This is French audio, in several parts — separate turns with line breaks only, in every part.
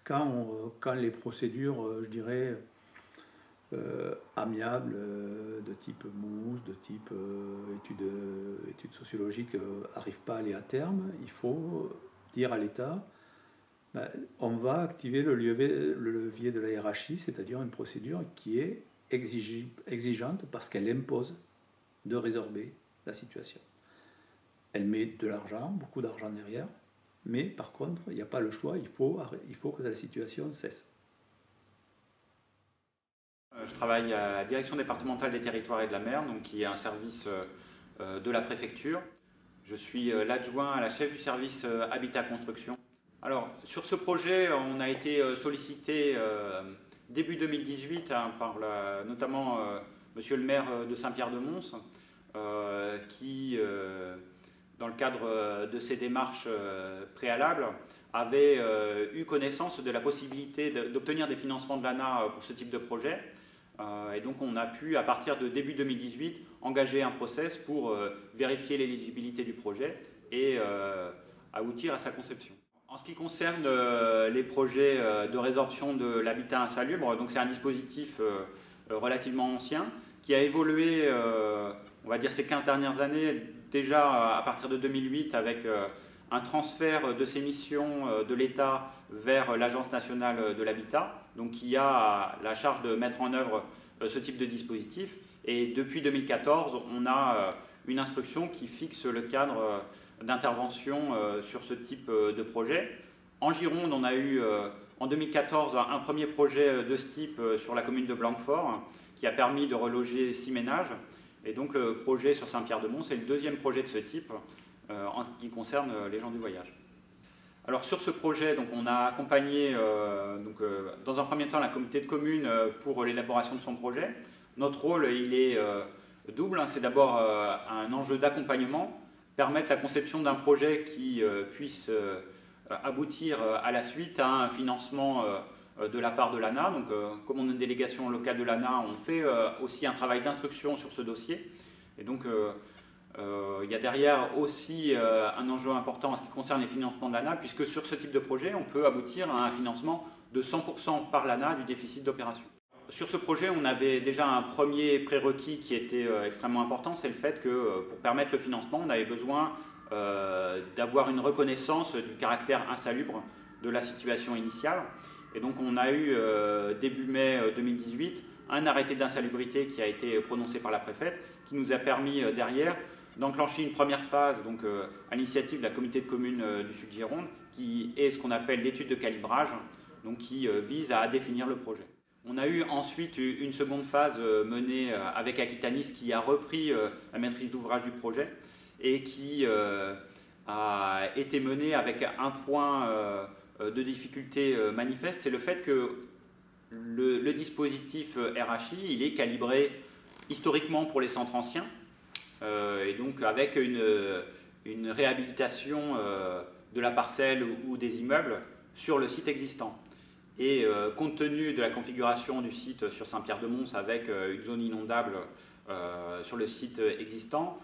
quand les procédures, je dirais, amiables, de type MOUS, de type études sociologiques, n'arrivent pas à aller à terme, il faut dire à l'État, ben, on va activer le levier de la hiérarchie, c'est-à-dire une procédure qui est exigeante parce qu'elle impose de résorber la situation. Elle met de l'argent, beaucoup d'argent derrière, mais par contre, il n'y a pas le choix, il faut que la situation cesse.
Je travaille à la direction départementale des territoires et de la mer, donc qui est un service de la préfecture. Je suis l'adjoint à la chef du service Habitat Construction. Alors, sur ce projet, on a été sollicité début 2018 hein, par notamment monsieur le maire de Saint-Pierre-de-Mons, qui, dans le cadre de ses démarches préalables, avait eu connaissance de la possibilité d'obtenir des financements de l'ANA pour ce type de projet. Et donc on a pu, à partir de début 2018, engager un process pour vérifier l'éligibilité du projet et aboutir à sa conception. En ce qui concerne les projets de résorption de l'habitat insalubre, donc c'est un dispositif relativement ancien qui a évolué, on va dire, ces 15 dernières années, déjà à partir de 2008 avec un transfert de ces missions de l'État vers l'Agence nationale de l'habitat, donc qui a la charge de mettre en œuvre ce type de dispositif. Et depuis 2014, on a une instruction qui fixe le cadre d'intervention sur ce type de projet. En Gironde, on a eu en 2014 un premier projet de ce type sur la commune de Blanquefort qui a permis de reloger 6 ménages. Et donc le projet sur Saint-Pierre-de-Mons, c'est le deuxième projet de ce type en ce qui concerne les gens du voyage. Alors sur ce projet, donc, on a accompagné dans un premier temps la communauté de communes pour l'élaboration de son projet. Notre rôle, il est double. C'est d'abord un enjeu d'accompagnement, permettre la conception d'un projet qui puisse aboutir à la suite à un financement de la part de l'ANA. Donc, comme on est une délégation locale de l'ANA, on fait aussi un travail d'instruction sur ce dossier. Et donc, il y a derrière aussi un enjeu important en ce qui concerne les financements de l'ANA, puisque sur ce type de projet, on peut aboutir à un financement de 100% par l'ANA du déficit d'opération. Sur ce projet, on avait déjà un premier prérequis qui était extrêmement important, c'est le fait que pour permettre le financement, on avait besoin d'avoir une reconnaissance du caractère insalubre de la situation initiale. Et donc on a eu début mai 2018 un arrêté d'insalubrité qui a été prononcé par la préfète, qui nous a permis derrière d'enclencher une première phase donc, à l'initiative de la communauté de communes du Sud-Gironde, qui est ce qu'on appelle l'étude de calibrage, donc qui vise à définir le projet. On a eu ensuite une seconde phase menée avec Aquitanis qui a repris la maîtrise d'ouvrage du projet et qui a été menée avec un point de difficulté manifeste, c'est le fait que le dispositif RHI il est calibré historiquement pour les centres anciens, et donc avec une réhabilitation de la parcelle ou des immeubles sur le site existant. Et compte tenu de la configuration du site sur Saint-Pierre-de-Mons avec une zone inondable sur le site existant,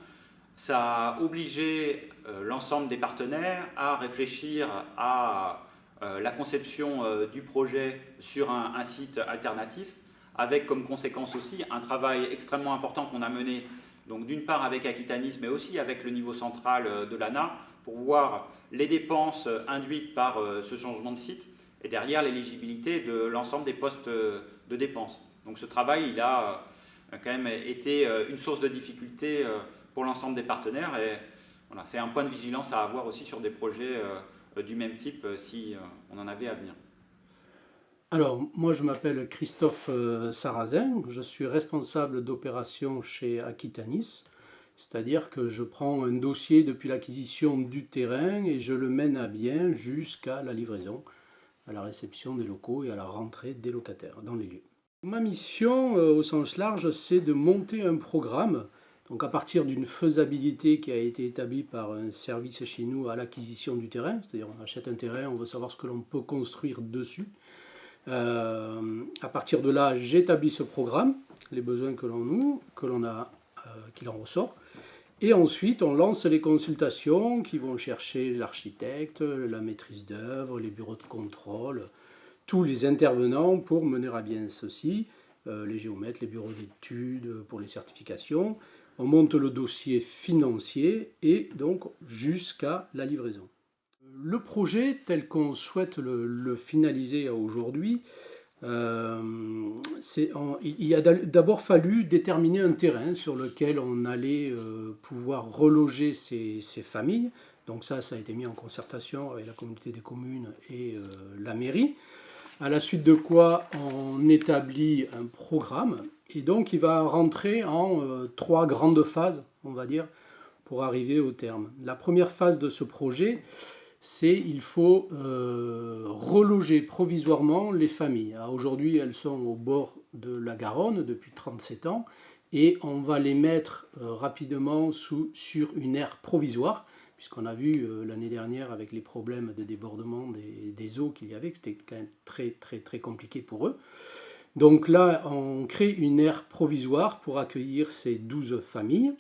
ça a obligé l'ensemble des partenaires à réfléchir à la conception du projet sur un site alternatif, avec comme conséquence aussi un travail extrêmement important qu'on a mené, donc d'une part avec Aquitanis, mais aussi avec le niveau central de l'ANA, pour voir les dépenses induites par ce changement de site, et derrière l'éligibilité de l'ensemble des postes de dépenses. Donc ce travail, il a quand même été une source de difficulté pour l'ensemble des partenaires, et voilà, c'est un point de vigilance à avoir aussi sur des projets du même type si on en avait à venir.
Alors, moi je m'appelle Christophe Sarrazin, je suis responsable d'opération chez Aquitanis, c'est-à-dire que je prends un dossier depuis l'acquisition du terrain et je le mène à bien jusqu'à la livraison, à la réception des locaux et à la rentrée des locataires dans les lieux. Ma mission au sens large, c'est de monter un programme, donc à partir d'une faisabilité qui a été établie par un service chez nous à l'acquisition du terrain, c'est-à-dire on achète un terrain, on veut savoir ce que l'on peut construire dessus. À partir de là, j'établis ce programme, les besoins qu'il en ressort, et ensuite on lance les consultations qui vont chercher l'architecte, la maîtrise d'œuvre, les bureaux de contrôle, tous les intervenants pour mener à bien ceci, les géomètres, les bureaux d'études pour les certifications. On monte le dossier financier et donc jusqu'à la livraison. Le projet tel qu'on souhaite le finaliser aujourd'hui, il a d'abord fallu déterminer un terrain sur lequel on allait pouvoir reloger ces familles. Donc ça a été mis en concertation avec la communauté des communes et la mairie. À la suite de quoi on établit un programme. Et donc il va rentrer en 3 grandes phases, on va dire, pour arriver au terme. La première phase de ce projet, c'est il faut reloger provisoirement les familles. Aujourd'hui, elles sont au bord de la Garonne depuis 37 ans et on va les mettre rapidement sur une aire provisoire, puisqu'on a vu l'année dernière avec les problèmes de débordement des eaux qu'il y avait, que c'était quand même très compliqué pour eux. Donc là, on crée une aire provisoire pour accueillir ces 12 familles.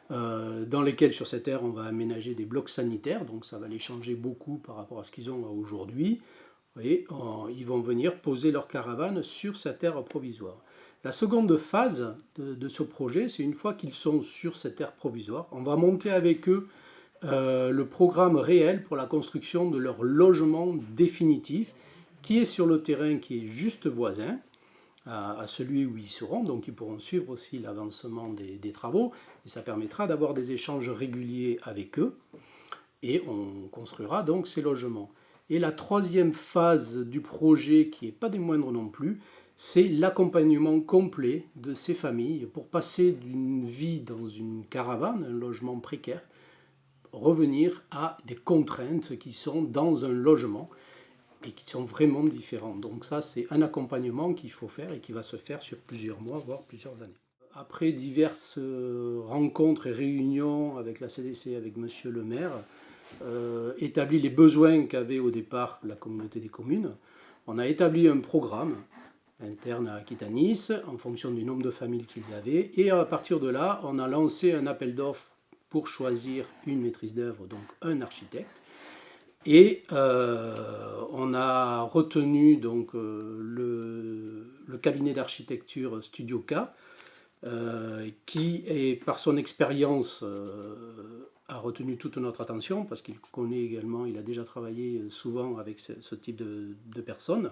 Dans lesquels sur cette aire on va aménager des blocs sanitaires, donc ça va les changer beaucoup par rapport à ce qu'ils ont aujourd'hui, et ils vont venir poser leur caravane sur cette aire provisoire. La seconde phase de ce projet, c'est une fois qu'ils sont sur cette aire provisoire, on va monter avec eux le programme réel pour la construction de leur logement définitif, qui est sur le terrain qui est juste voisin à celui où ils seront, donc ils pourront suivre aussi l'avancement des travaux, et ça permettra d'avoir des échanges réguliers avec eux, et on construira donc ces logements. Et la troisième phase du projet, qui n'est pas des moindres non plus, c'est l'accompagnement complet de ces familles pour passer d'une vie dans une caravane, un logement précaire, revenir à des contraintes qui sont dans un logement, et qui sont vraiment différents. Donc ça, c'est un accompagnement qu'il faut faire et qui va se faire sur plusieurs mois, voire plusieurs années. Après diverses rencontres et réunions avec la CDC, avec monsieur le maire, établi les besoins qu'avait au départ la communauté des communes, on a établi un programme interne à Aquitanis en fonction du nombre de familles qu'il y avait, et à partir de là, on a lancé un appel d'offres pour choisir une maîtrise d'œuvre, donc un architecte. Et on a retenu donc, le cabinet d'architecture Studio K, qui, par son expérience, a retenu toute notre attention, parce qu'il connaît également, il a déjà travaillé souvent avec ce type de personnes.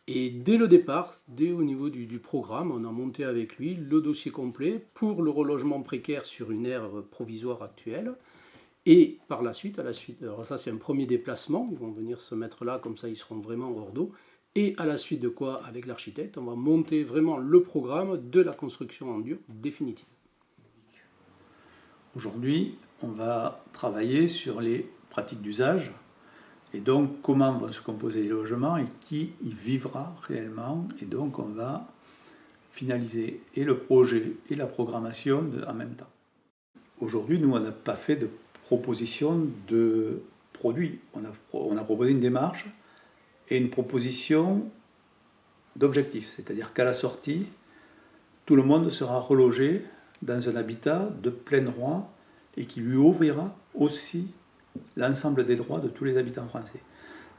Et dès le départ, dès au niveau du programme, on a monté avec lui le dossier complet pour le relogement précaire sur une aire provisoire actuelle. Et par la suite, alors ça c'est un premier déplacement, ils vont venir se mettre là, comme ça ils seront vraiment hors d'eau. Et à la suite de quoi, avec l'architecte, on va monter vraiment le programme de la construction en dur définitive.
Aujourd'hui, on va travailler sur les pratiques d'usage, et donc comment vont se composer les logements et qui y vivra réellement. Et donc on va finaliser et le projet et la programmation en même temps. Aujourd'hui, nous, on n'a pas fait de proposition de produit. On a proposé une démarche et une proposition d'objectif. C'est-à-dire qu'à la sortie, tout le monde sera relogé dans un habitat de plein droit et qui lui ouvrira aussi l'ensemble des droits de tous les habitants français.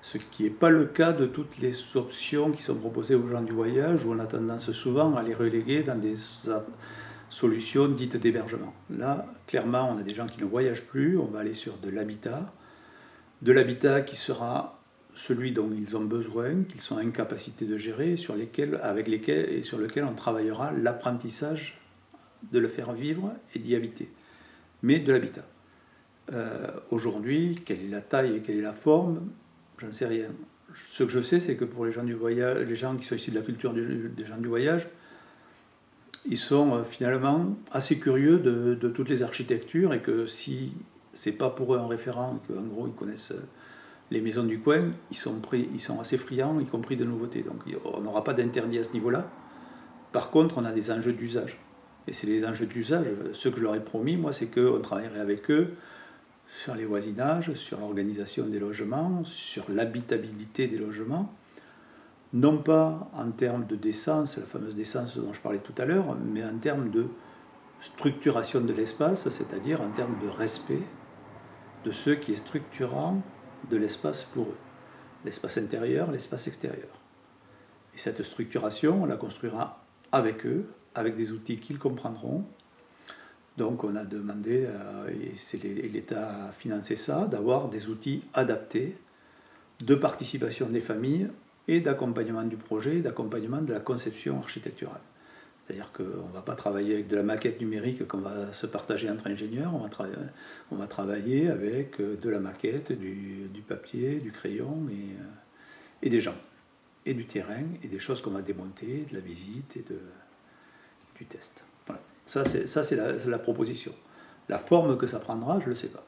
Ce qui n'est pas le cas de toutes les options qui sont proposées aux gens du voyage, où on a tendance souvent à les reléguer dans des solutions dites d'hébergement. Là, clairement, on a des gens qui ne voyagent plus, on va aller sur de l'habitat qui sera celui dont ils ont besoin, qu'ils sont en capacité de gérer, sur lequel on travaillera l'apprentissage de le faire vivre et d'y habiter, mais de l'habitat. Aujourd'hui, quelle est la taille et quelle est la forme, j'en sais rien. Ce que je sais, c'est que pour les gens du voyage, les gens qui sont issus de la culture des gens du voyage, ils sont finalement assez curieux de toutes les architectures, et que si c'est pas pour eux un référent, qu'en gros ils connaissent les maisons du coin, ils sont assez friands, y compris de nouveautés. Donc on n'aura pas d'interdit à ce niveau-là. Par contre, on a des enjeux d'usage. Et c'est les enjeux d'usage, ce que je leur ai promis, moi, c'est qu'on travaillerait avec eux sur les voisinages, sur l'organisation des logements, sur l'habitabilité des logements, non pas en termes de décence, la fameuse décence dont je parlais tout à l'heure, mais en termes de structuration de l'espace, c'est-à-dire en termes de respect de ce qui est structurant de l'espace pour eux. l'espace intérieur, l'espace extérieur. Et cette structuration, on la construira avec eux, avec des outils qu'ils comprendront. Donc on a demandé, et l'État a financé ça, d'avoir des outils adaptés de participation des familles et d'accompagnement du projet, d'accompagnement de la conception architecturale. C'est-à-dire qu'on ne va pas travailler avec de la maquette numérique qu'on va se partager entre ingénieurs, on va travailler avec de la maquette, du papier, du crayon et des gens, et du terrain, et des choses qu'on va démonter, de la visite et du test. Voilà. Ça, c'est la proposition. La forme que ça prendra, je ne le sais pas.